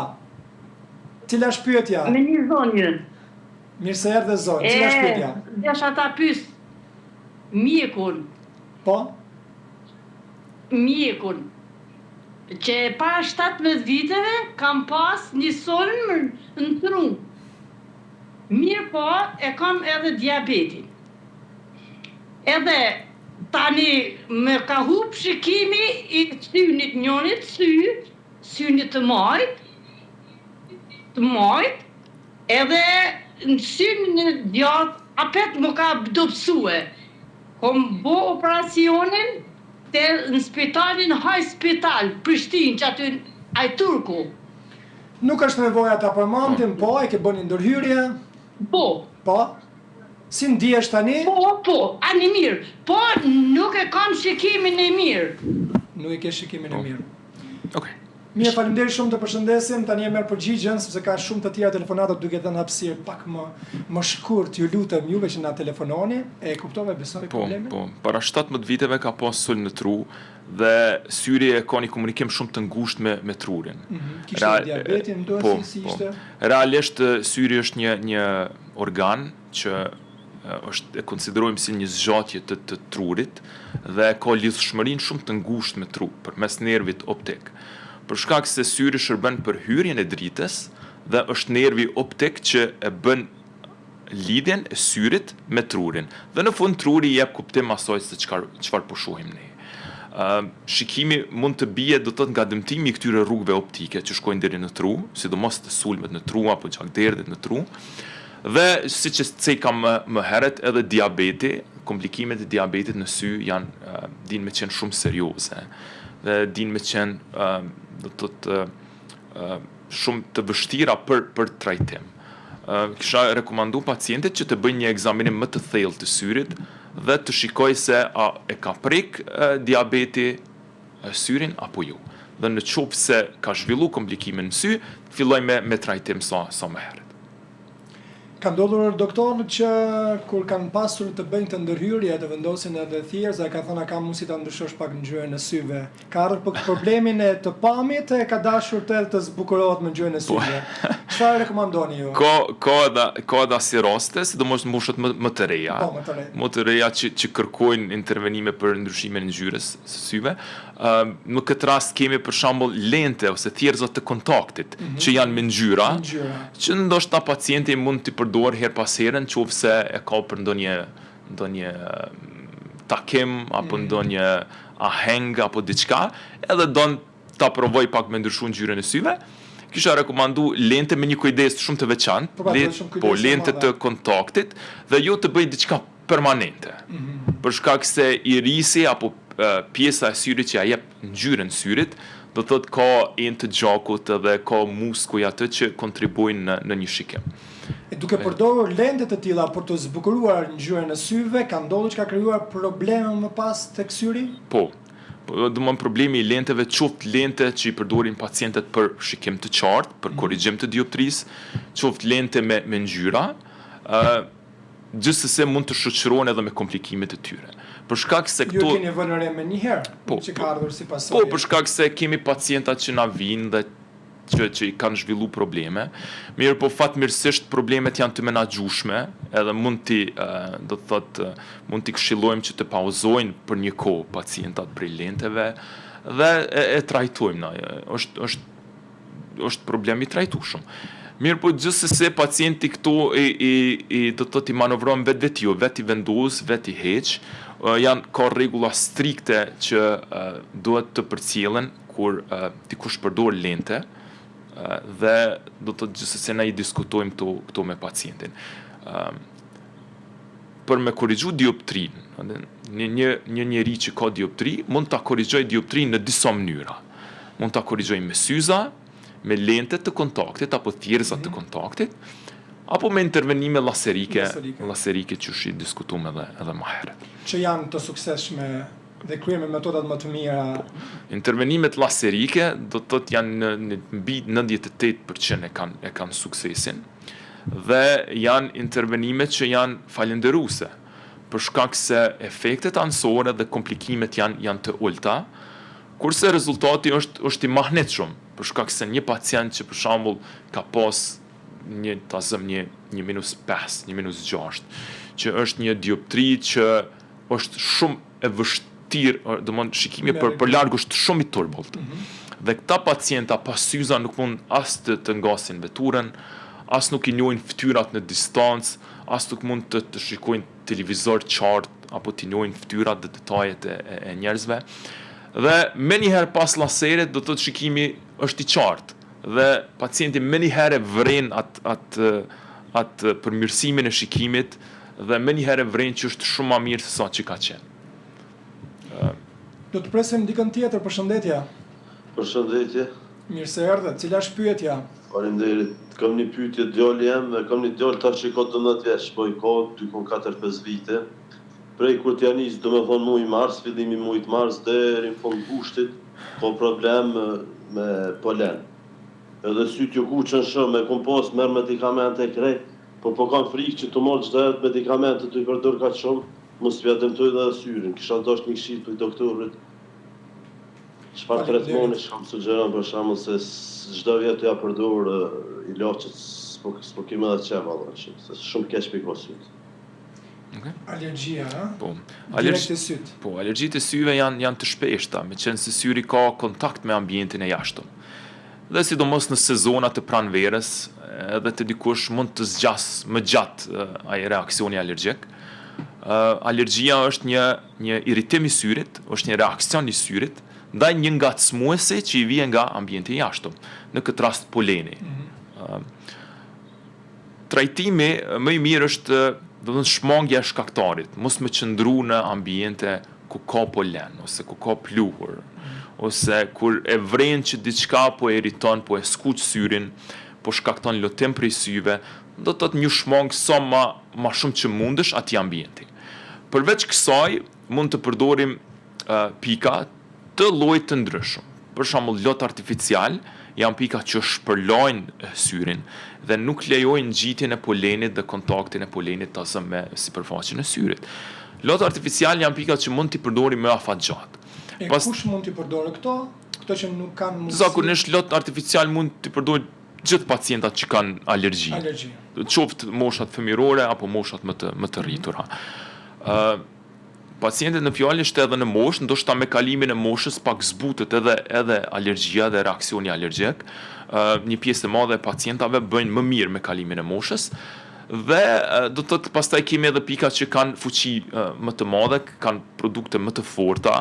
Cila është pyetja? Me një zonjë. Mirë se erdhe zonë. Cila është pyetja? Desha ta pyes mjekun. Po? Mjekun. Që para 17 viteve kam pas një sulm në tru. Mirë po, e kam edhe diabetin. Edhe tani me ka hup shikimi i synit njënit, synit të majt, edhe në synin e djatë, apet më ka dopsue. Kom bo operacionin në spitalin High Spital, Prishtinë, që aty Ajturku. Nuk është nevoja ta përmendim, po, e ke bënë ndërhyrje? Po. Po? Si ndihesh tani? Po, ani mirë. Po, nuk e kam shikimin e mirë. Nuk e ke shikimin e mirë. Okej. Mirë, faleminderit shumë, të përshëndesim. Tani e merr përgjigjen sepse ka shumë të tjera telefonata duke dhënë hapësirë pak më shkurt. Ju lutem juve që na telefononi. E kuptove besoj problemin? Po. Para 17 viteve ka pas sulm në tru dhe syri e ka një komunikim shumë të ngushtë me trurin. Kishte diabetin, ndoshta si ishte? Realisht syri është një organ që e konsiderojmë si një zgjatje të trurit dhe ka lidhshmërinë shumë të ngushtë me tru përmes nervit optik. Për shkak se syri shërben për hyrjen e dritës dhe është nervi optik që e bën lidhjen e syrit me trurin. Dhe në fund truri jep kuptim asaj se çfarë po shohim ne. Shikimi mund të bie do të thotë nga dëmtimi i këtyre rrugëve optike që shkojnë deri në tru, sidomos të sulmet në tru apo gjakderdhet në tru. Dhe siç e kam më herët, edhe diabeti, komplikimet e diabetit në sy janë dinë me qenë shumë serioze dhe dinë me qenë do të thotë shumë të vështira për trajtim. Kisha rekomandu pacientit që të bëjnë një ekzaminim më të thellë të syrit dhe të shikoj se a e ka prek diabeti syrin apo jo. Dhe në qoftë se ka zhvillu komplikime në sy, filloj me trajtim sa më herët. Ka ndodhur doktor që kur kanë pasur të bëjnë të ndërhyrje të vendosin edhe thjerza, ka thënë ka mundësi ta ndryshosh pak ngjyrën e syve. Ka ardhur për problemin e të pamit e ka dashur të zbukurohet me ngjyrën e syve. Çfarë rekomandoni ju? Ka edhe si raste, sidomos mbushët më të reja. Më të reja që kërkojnë intervenime për ndryshimin e ngjyrës së syve. Në këtë rast kemi për shembull lente ose thjerza të kontaktit që janë me ngjyra, që ndoshta pacienti mund të përdor her pas here nëse e ka për ndonjë takim apo ndonjë aheng apo diçka, edhe don ta provoj pak me ndryshu ngjyrën e syve. Kisha rekomandu lente me një kujdes shumë të veçantë, lente të kontaktit dhe jo të bëj diçka permanente. Për shkak se irisi apo pjesa e syrit që ja jep ngjyrën syrit, do të thotë ka enë të gjakut dhe ka muskuj atë që kontribuojnë në një shikim. E duke përdorur lente të tilla për të zbukuruar ngjyrën e syve, ka ndodhur që ka krijuar probleme më pas tek syri? Po. Domthon problemi i lenteve, qoftë lente që i përdorin pacientët për shikim të qartë, për korrigjim të dioptrisë, qoftë lente me ngjyra, gjithsesi mund të shoqërohen edhe me komplikimet e tyre. Për shkak se këto ju keni vënë re më një herë që ka ardhur si pasojë. Po, për shkak se kemi pacienta që na vinë dhe që i kanë zhvillu probleme. Mirë, po fatmirësisht problemet janë të menaxhueshme, edhe mund t'i këshillojmë që të pauzojnë për një kohë pacientat prej lenteve dhe e trajtojmë. Është problem i trajtueshëm. Mirë, po gjithsesi pacienti këtu do të i manovron vetë i vendos, vetë i heq, ka rregulla strikte që duhet të përcjellen kur dikush përdor lente dhe do të gjithsesi ne i diskutojmë këto me pacientin. Për me korrigju dioptrinë, një njeri që ka dioptri mund ta korrigjojë dioptrinë në disa mënyra. Mund ta korrigjojë me syza, me lente të kontaktit apo thjerza të kontaktit, apo me intervenime laserike që shi diskutuam edhe më herët. Që janë të suksesshme dhe kryen me metodat më të mira. Intervenimet laserike do të thotë janë në mbi 98% e kanë suksesin dhe janë intervenime që janë falenderuese për shkak se efektet anësore dhe komplikimet janë të ulta, kurse rezultati është i mahnetshëm për shkak se një pacient që për shembull ka pas një -5, -6, që është një dioptri që është shumë e vështirë, domthon shikimi për larg është shumë i turbolt. Dhe këta pacienta pas syza nuk mund as të ngasin veturën, as nuk i njohin fytyrat në distancë, as nuk mund të shikojnë televizor qartë apo të njohin fytyrat dhe detajet e njerëzve. Dhe menjëherë pas laserit do të thotë shikimi është i qartë dhe pacienti menjëherë vren atë përmirësimin e shikimit dhe menjëherë vren që është shumë më mirë se sa që ka qenë. Do të presim dikën tjetër, përshëndetje. Përshëndetje. Mirë se erdhe, cila është pyetja? Faleminderit. Kam një pyetje djalë jam, kam një djalë tash që ka 12 vjeç, po i ka 4-5 vite. Prej kur t'ja nis, domethënë muaj mars, fillimi muajit mars deri në fund gushtit, ka problem me polen. Edhe syt ju kuqën shumë, me kompost, merr medikamente krejt, po kam frikë që të marr çdo herë medikamente të i përdor kaq shumë, mos t'ja dëmtoj edhe syrin. Kisha dashur një këshill për doktorit. Çfarë tretmoni kam sugjeron për shkakun se çdo vit ja përdor ilaçet, s'po kemë edhe çfarë valla, se shumë keq për syt. Okay. Alergjia, ha? Po. Direkt e syt. Po, alergjitë e syve janë të shpeshta, me qenë se syri ka kontakt me ambientin e jashtëm. Dhe sidomos në sezonat të pranverës, edhe të dikush mund të zgjas më gjatë ai reaksioni alergjik. Alergjia është një irritim i syrit, është një reaksion i syrit ndaj një ngacmuesi që i vjen nga ambienti i jashtëm, në këtë rast poleni. Trajtimi më i mirë është shmangja e shkaktarit, mos me qëndru në ambiente ku ka polen, ose ku ka pluhur, ose kur e vren që diçka po e irriton, po e skuq syrin, po shkakton lotim prej syve, do të thotë një shmang sa më shumë që mundesh atij ambienti. Përveç kësaj, mund të përdorim pika të llojit të ndryshëm. Për shembull, lot artificial janë pika që shpërlajnë syrin dhe nuk lejojnë ngjitjen e polenit dhe kontaktin e polenit tasë me sipërfaqen e syrit. Lot artificial janë pika që mund t'i përdorim me afatgjat. Kush mund t'i përdorë këto? Këto që nuk kanë mundësi? Zakonisht lot artificial mund t'i përdorë gjithë pacientat që kanë alergji. Qoftë moshat fëmijërore apo moshat më të rritura. Pacientët në fjalisht edhe në moshë, ndoshta me kalimin e moshës pak zbutet edhe alergjia dhe reaksioni alergjik. Një pjesë e madhe e pacientave bëjnë më mirë me kalimin e moshës. Dhe do të thotë pastaj kemi edhe pika që kanë fuqi më të madhe, kanë produkte më të forta.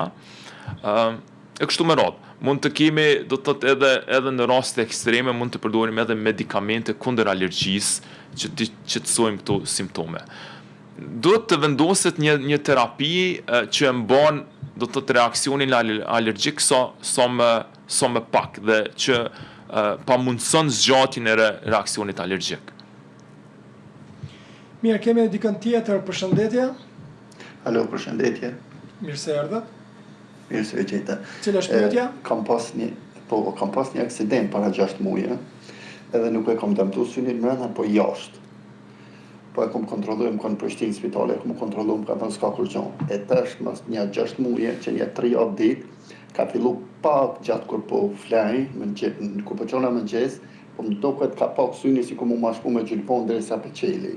E kështu me radhë. Mund të kemi, do të thotë edhe në raste ekstreme, mund të përdorim edhe medikamente kundër alergjisë që të qetësojmë këto simptome. Duhet të vendoset një terapi që e mban, do të thotë, reaksionin alergjik sa më pak dhe që pamundson zgjatjen e reaksionit alergjik. Mirë, kemi edhe dikën tjetër, përshëndetje. Alo, përshëndetje. Mirë se erdhe. Mirë se veçeta. Cila është pyetja? Kam pas një aksident para 6 muaj, edhe nuk e kam dëmtuar synin brenda, po jashtë. Po e kom kontrolluar, më kanë Prishtinë spitale, e kom kontrolluar, më ka thënë s'ka kur gjë. E tash mas një 6 muaj, që një 3 ditë, ka fillu pak gjatë kur po flaj, kur po qona mëngjes, po më duket ka pak syni si ku më mashku me gjylpon derisa pe qeli.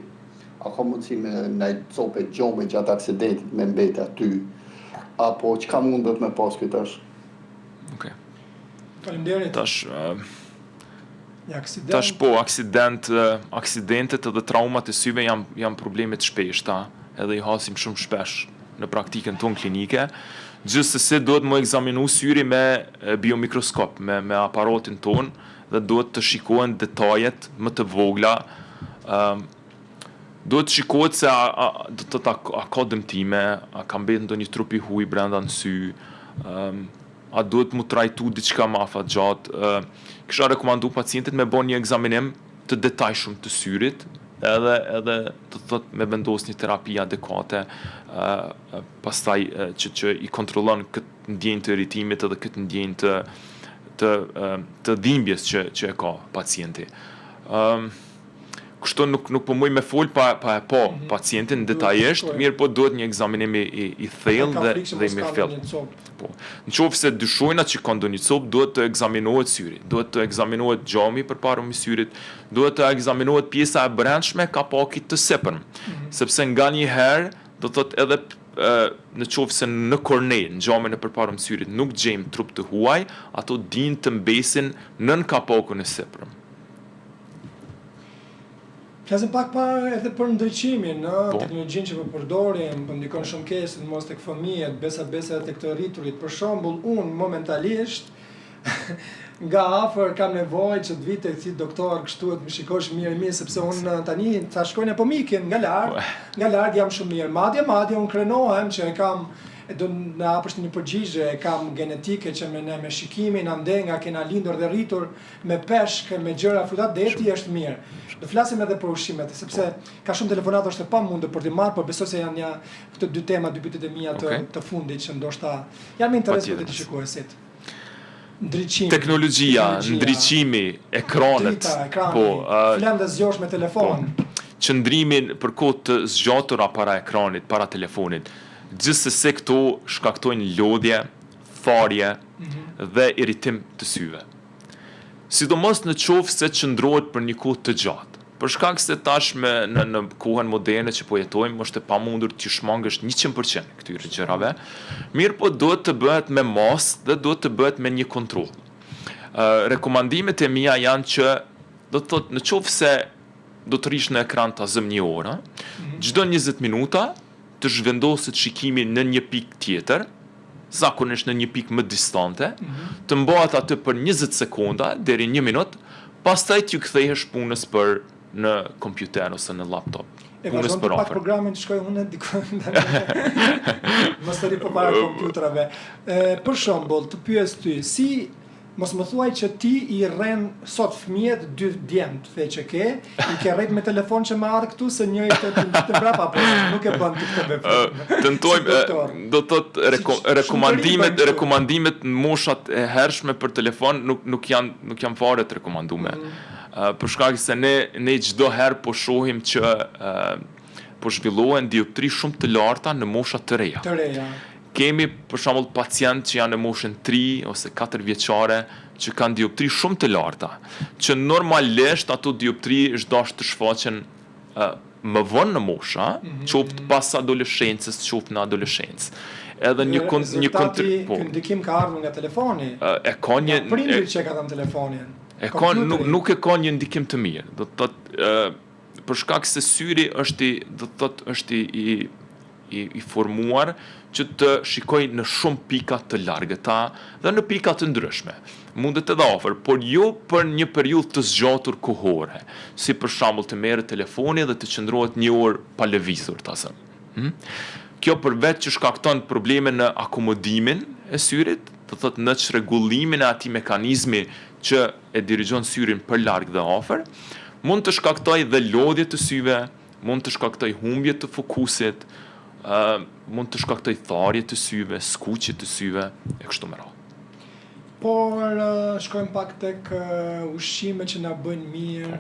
A ka mundësi me ndaj cope gjome gjatë aksidentit me mbeti aty, apo çka mundet me pas këtë tash? Okej. Faleminderit. Tash po, aksidentet edhe traumat e syve janë probleme të shpeshta, edhe i hasim shumë shpesh në praktikën tonë klinike. Gjithsesi duhet më ekzaminu syri me biomikroskop, me aparatin tonë, dhe duhet të shikohen detajet më të vogla. Duhet të shikohet se a ka dëmtime, a ka mbetë ndonjë trup i huaj brenda në sy, a duhet mu trajtu diçka më afatgjatë. Kisha rekomandu pacientit me bën një ekzaminim të detajshëm të syrit, edhe të thotë me vendos një terapi adekuate, pastaj që i kontrollon këtë ndjenjë të irritimit edhe këtë ndjenjë të dhimbjes që e ka pacienti. kështu nuk po muj me fol pa pacientin detajisht, mirë po duhet një ekzaminim i thellë dhe i mirëfillt. Po. Nëse dyshojnë që ka ndonjë copë, duhet të ekzaminohet syri, duhet të ekzaminohet gjami përpara syrit, duhet të ekzaminohet pjesa e brendshme ka pakit të sipërm, sepse nganjëherë do thotë edhe në qoftë se në kornejë, në gjamin e përpara syrit nuk gjejmë trup të huaj, ato din të mbesin nën kapakun e sipërm. Flasim pak edhe për ndriçimin, teknologjinë që po përdorim, po ndikon shumë keq sidomos tek fëmijët, besa tek të rriturit. Për shembull, unë momentalisht nga afër kam nevojë që të vi tek si doktor kështu të më shikosh mirë, sepse unë tani ta shkojnë po mikin nga larg jam shumë mirë. Madje unë krenohem që e kam do në apësht një përgjigje, e kam genetike që me shikimin ande nga kena lindur dhe rritur me peshk, me gjëra frutat deti është mirë. Do flasim edhe për ushqimet, sepse ka shumë telefonata është e pamundur për t'i marrë, por besoj se janë këto dy pyetjet e mia të fundit që ndoshta janë më interesante për të shikuesit. Ndriçimi. Teknologjia, ndriçimi, ekranet. Flam dhe zgjosh me telefon. Qëndrimin për kohë të zgjatura para ekranit, para telefonit. Gjithsesi këto shkaktojnë lodhje, tharje dhe irritim të syve. Sidomos në qoftë se qëndrohet për një kohë të gjatë. Për shkak se tashme në kohën moderne që po jetojmë, është e pamundur të shmangësh 100% këtyre gjërave, mirë po duhet të bëhet me mas dhe duhet të bëhet me një kontroll. Rekomandimet e mia janë që do të thotë në qoftë se do të rish në ekran ta zëm 1 orë, çdo 20 minuta të zhvendoset shikimin në një pikë tjetër, zakonisht në një pikë më distante, të mbahet aty për 20 sekonda deri 1 minutë, pastaj t'ju kthehesh punës në kompjuter ose në laptop. Punës për afër. Pak programin të shkoj unë diku. Mos të ri përpara kompjuterave. Për shembull, të pyes ty, mos më thuaj që ti i rren sot fëmijët 2 djemt që ke, i ke rrit me telefon që më ardh këtu se njëri të mbrapa, po nuk e bën ti këtë veprim. Tentojmë, do të thotë rekomandimet në moshat e hershme për telefon nuk janë fare të rekomandueme. Për shkak se ne çdo herë po shohim që po zhvillohen dioptri shumë të larta në mosha të reja. Kemi për shembull pacient që janë në moshën 3 ose 4 vjeçare që kanë dioptri shumë të larta, që normalisht ato dioptri është dashur të shfaqen më vonë në mosha, qoftë pas adoleshencës, qoftë në adoleshencë. Edhe një ndikim ka ardhur nga telefoni. Prindrit që ka dhënë telefonin. Nuk e ka një ndikim të mirë. Do të thotë për shkak se syri është i formuar që të shikoj në shumë pika të largëta dhe në pika të ndryshme. Mundet edhe afër, por jo për një periudhë të zgjatur kohore, si për shembull të merret telefoni dhe të qëndrohet 1 orë pa lëvizur tasë. Kjo përveç që shkakton probleme në akomodimin e syrit, do thotë në çrregullimin e atij mekanizmi që e dirigjon syrin për larg dhe afër, mund të shkaktojë dhe lodhje të syve, mund të shkaktojë humbje të fokusit, mund të shkaktoj tharje të syve, skuqje të syve, e kështu me radhë. Por shkojmë pak tek ushqimet që na bëjnë mirë.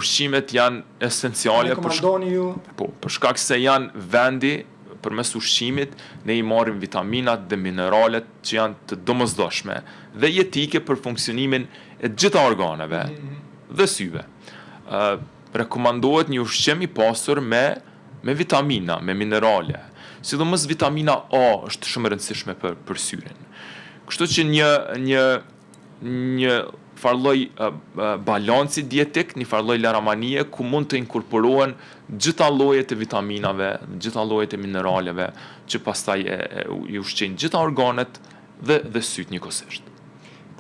Ushqimet janë esenciale. Rekomandoni ju? Po, për shkak se janë vendi përmes ushqimit ne i marrim vitaminat dhe mineralet që janë të domosdoshme dhe jetike për funksionimin e gjitha organeve dhe syve. Rekomandohet një ushqim i pasur me vitamina, me minerale. Sidomos vitamina A është shumë e rëndësishme për syrin. Kështu që një farlloj balanci dietik, një farlloj laramanie ku mund të inkorporohen gjitha llojet e vitaminave, gjitha llojet e mineraleve që pastaj i ushqejnë gjitha organet dhe syt njëkohësisht.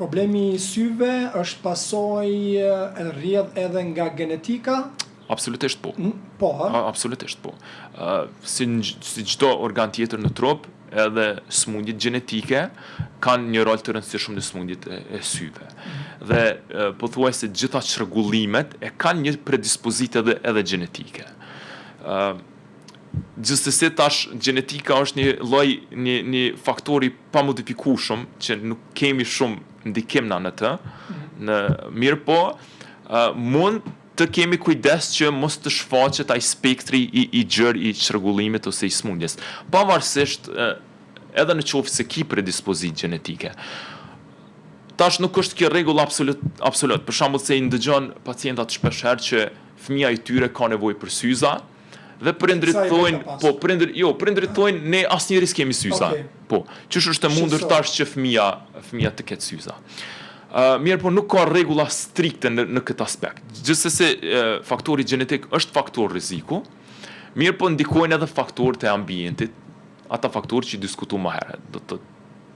Problemi i syve është pasojë rrjedh edhe nga genetika? Absolutisht po. Po, Absolutisht po. Si çdo organ tjetër në trup, edhe smundjet gjenetike kanë një rol të rëndësishëm në smundjet e syve. Dhe pothuajse gjitha çrregullimet e kanë një predispozitë edhe gjenetike. Gjithsesi tash gjenetika është një faktor i pamodifikueshëm që nuk kemi shumë ndikim në të, mirë po mund të kemi kujdes që mos të shfaqet ai spektri i gjerë i çrregullimit ose i smundjes. Pavarësisht edhe në qoftë se ki predispozit gjenetike. Tash nuk është kjo rregull absolut. Për shembull se i ndëgjon pacientat shpeshherë që fëmia i tyre ka nevojë për syza dhe prindrit thonë, prindrit thonë ne asnjëri s'kemi syza. Okay. Po, ç'është është e mundur tash që fëmia të ketë syza. Mirë, po nuk ka rregulla strikte në këtë aspekt. Gjithsesi faktori gjenetik është faktor rreziku, mirë po ndikojnë edhe faktorët e ambientit, ata faktorë që diskutuam më herët, do të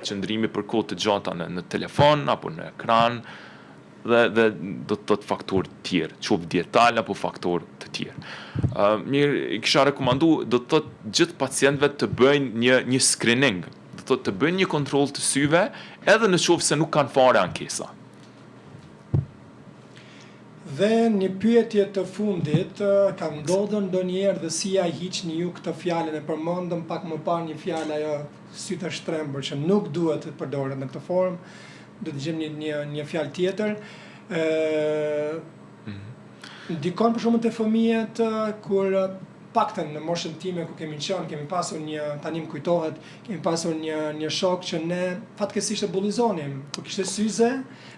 qëndrimi për kohë të gjata në telefon apo në ekran dhe do të thotë faktorë të tjerë, qoftë dietal apo faktorë të tjerë. Mirë, i kisha rekomandu, do të thotë gjithë pacientëve të bëjnë një screening, të bëjnë një kontroll të syve edhe në qoftë se nuk kanë fare ankesa. Dhe një pyetje të fundit, ka ndodhur ndonjëherë dhe si ja hiqni ju këtë fjalën, e përmendëm pak më parë një fjalë ajo sytë e shtrembur që nuk duhet të përdoret në këtë formë, do të gjejmë një fjalë tjetër. Ndikon për shkakun te fëmijët kur paktën në moshën time ku kemi pasur tani më kujtohet, kemi pasur një shok që ne fatkeqësisht e bullizonim, ku kishte syze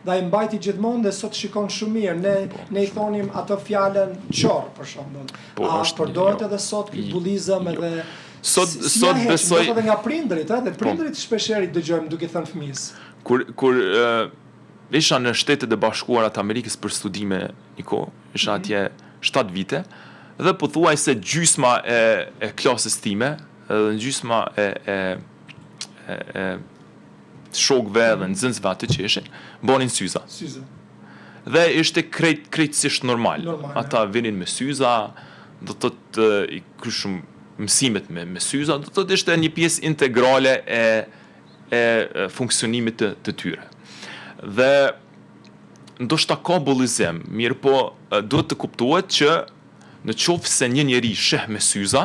dhe ai mbajti gjithmonë dhe sot shikon shumë mirë. Ne i thonim atë fjalën qorr për shembull. A përdoret edhe sot ky bullizëm edhe sot besoj edhe nga prindrit, dhe prindrit shpeshherë i dëgjojmë duke thënë fëmijës. Kur isha në Shtetet e Bashkuara të Amerikës për studime, isha atje 7 vite, dhe pothuajse gjysma e klasës time, edhe gjysma e shokëve dhe nxënësve atë që ishin, bonin syza. Dhe ishte krejtësisht normal. Ata vinin me syza, do të thotë i kryshëm mësimet me syza, do të thotë ishte një pjesë integrale e funksionimit të tyre. Dhe ndoshta ka bullizim, mirë po duhet të kuptohet që në qoftë se një njeri sheh me syza,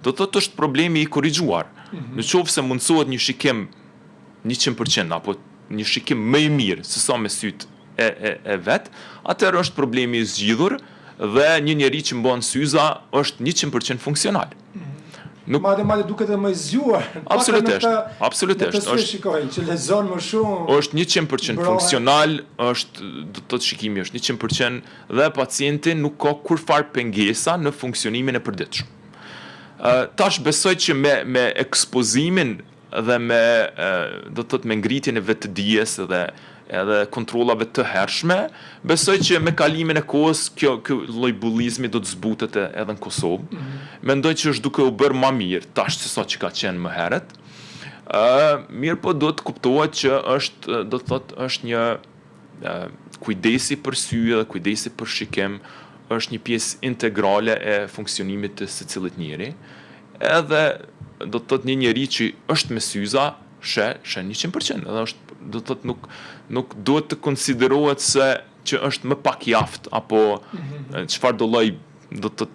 do të thotë është problemi i korrigjuar. Në qoftë se mundsohet një shikim 100% apo një shikim më i mirë se sa me sytë e vet, atëherë është problemi i zgjidhur dhe një njeri që mban syza është 100% funksional. Madje duket e më zgjuar. Absolutisht. Që lexon më shumë. Është 100% funksional, do të thotë shikimi është 100% dhe pacienti nuk ka kurfar pengesa në funksionimin e përditshëm. Tash besoj që me ekspozimin dhe do të thotë me ngritjen e vetëdijes dhe edhe kontrollave të hershme, besoj që me kalimin e kohës kjo lloj bullizmi do të zbutet edhe në Kosovë. Mendoj që është duke u bërë më mirë tash se sa që ka qenë më herët. Mirë po do të kuptohet që është një kujdesi për sy dhe kujdesi për shikim, është një pjesë integrale e funksionimit të secilit njeri. Edhe do të thotë një njeri që është me syza, sheh 100%, edhe është do të thotë nuk duhet të konsiderohet se që është më pak jaft apo çfarë do lloj do të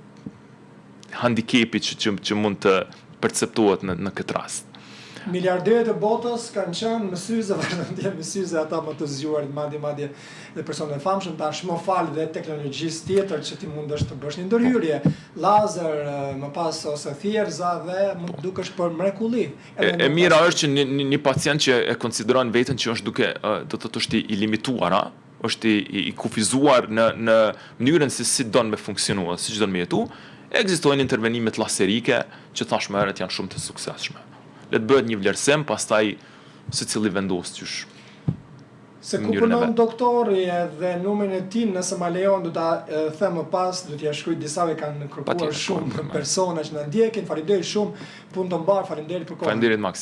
handikepi që mund të perceptohet në këtë rast. Miliarderët e botës kanë qenë me syze, vazhdon me syze ata më të zgjuarit, madje dhe personat e famshëm, tash më fal dhe teknologjisë tjetër që ti mundesh të bësh një ndërhyrje, lazer, më pas ose thjerza dhe mund të dukesh për mrekulli. E mira është që një pacient që e konsideron veten që është duke do të thotë është i limituar, është i kufizuar në mënyrën se si don me funksionuar, siç don me jetu, ekzistojnë intervenimet laserike që thash më herët janë shumë të suksesshme. Le të bëhet një vlerësim, pastaj secili vendos qysh. Se ku punon doktori dhe numrin e tij, nëse ma lejon do ta them më pas, do t'ia shkruaj disave kanë kërkuar shumë persona që na ndjekin. Faleminderit shumë, punë të mbar, faleminderit për kohën. Faleminderit Maksi.